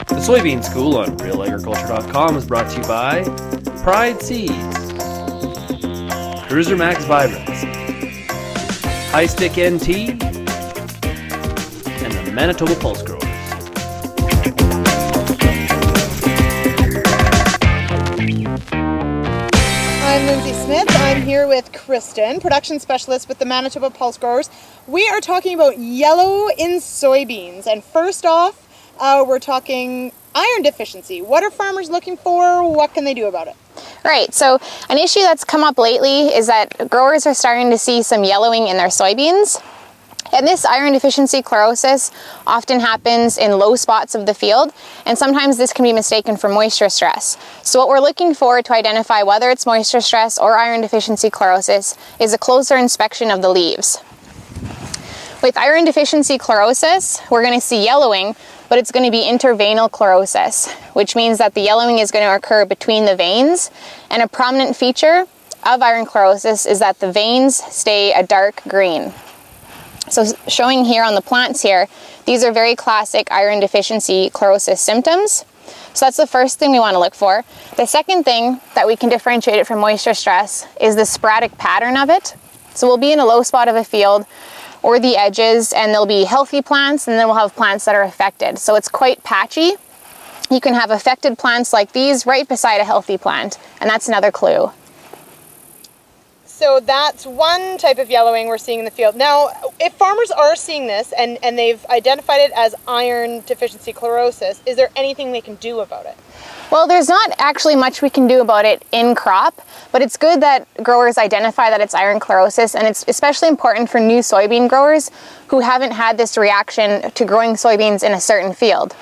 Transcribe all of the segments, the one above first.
The Soybean School on realagriculture.com is brought to you by Pride Seeds, Cruiser Max Vibrance, High Stick NT, and the Manitoba Pulse Growers. I'm Lyndsey Smith. I'm here with Kristen, production specialist with the Manitoba Pulse Growers. We are talking about yellow in soybeans. And first off, we're talking iron deficiency. What are farmers looking for? What can they do about it? Right, so an issue that's come up lately is that growers are starting to see some yellowing in their soybeans. And this iron deficiency chlorosis often happens in low spots of the field, and sometimes this can be mistaken for moisture stress. So what we're looking for to identify whether it's moisture stress or iron deficiency chlorosis is a closer inspection of the leaves. With iron deficiency chlorosis, we're going to see yellowing, but it's going to be interveinal chlorosis, which means that the yellowing is going to occur between the veins, and a prominent feature of iron chlorosis is that the veins stay a dark green. So showing here on the plants here, these are very classic iron deficiency chlorosis symptoms. So that's the first thing we want to look for. The second thing that we can differentiate it from moisture stress is the sporadic pattern of it. So we'll be in a low spot of a field or the edges, and there'll be healthy plants, and then we'll have plants that are affected. So it's quite patchy. You can have affected plants like these right beside a healthy plant, and that's another clue. So that's one type of yellowing we're seeing in the field. Now, if farmers are seeing this and they've identified it as iron deficiency chlorosis, is there anything they can do about it? Well, there's not actually much we can do about it in crop, but it's good that growers identify that it's iron chlorosis, and it's especially important for new soybean growers who haven't had this reaction to growing soybeans in a certain field.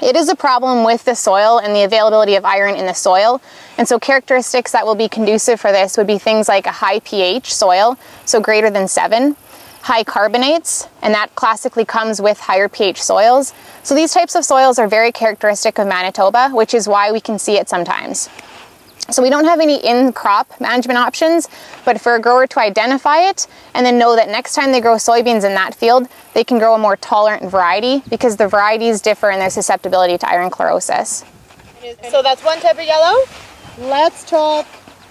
It is a problem with the soil and the availability of iron in the soil, and so characteristics that will be conducive for this would be things like a high pH soil, so greater than 7, high carbonates, and that classically comes with higher pH soils. So these types of soils are very characteristic of Manitoba, which is why we can see it sometimes. So we don't have any in-crop management options, but for a grower to identify it and then know that next time they grow soybeans in that field, they can grow a more tolerant variety because the varieties differ in their susceptibility to iron chlorosis. So that's one type of yellow. Let's talk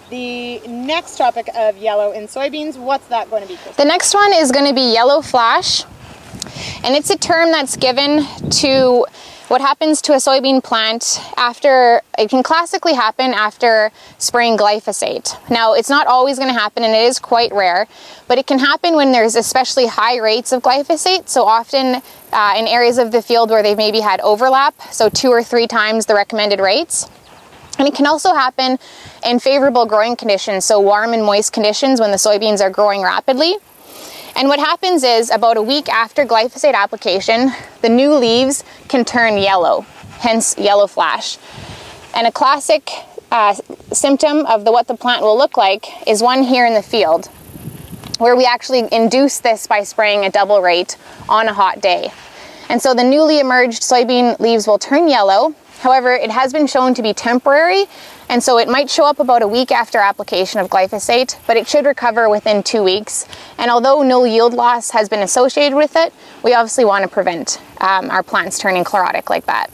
the next topic of yellow in soybeans. What's that going to be, Kristen? The next one is going to be yellow flash, and it's a term that's given to what happens to a soybean plant after, it can classically happen after spraying glyphosate. Now, it's not always going to happen, and it is quite rare, but it can happen when there's especially high rates of glyphosate, so often in areas of the field where they've maybe had overlap, so 2 or 3 times the recommended rates. And it can also happen in favorable growing conditions, so warm and moist conditions when the soybeans are growing rapidly. And what happens is about a week after glyphosate application, the new leaves can turn yellow, hence yellow flash. And a classic symptom of what the plant will look like is one here in the field, where we actually induce this by spraying a double rate on a hot day. And so the newly emerged soybean leaves will turn yellow. However, it has been shown to be temporary, and so it might show up about a week after application of glyphosate, but it should recover within 2 weeks. And although no yield loss has been associated with it, we obviously want to prevent our plants turning chlorotic like that.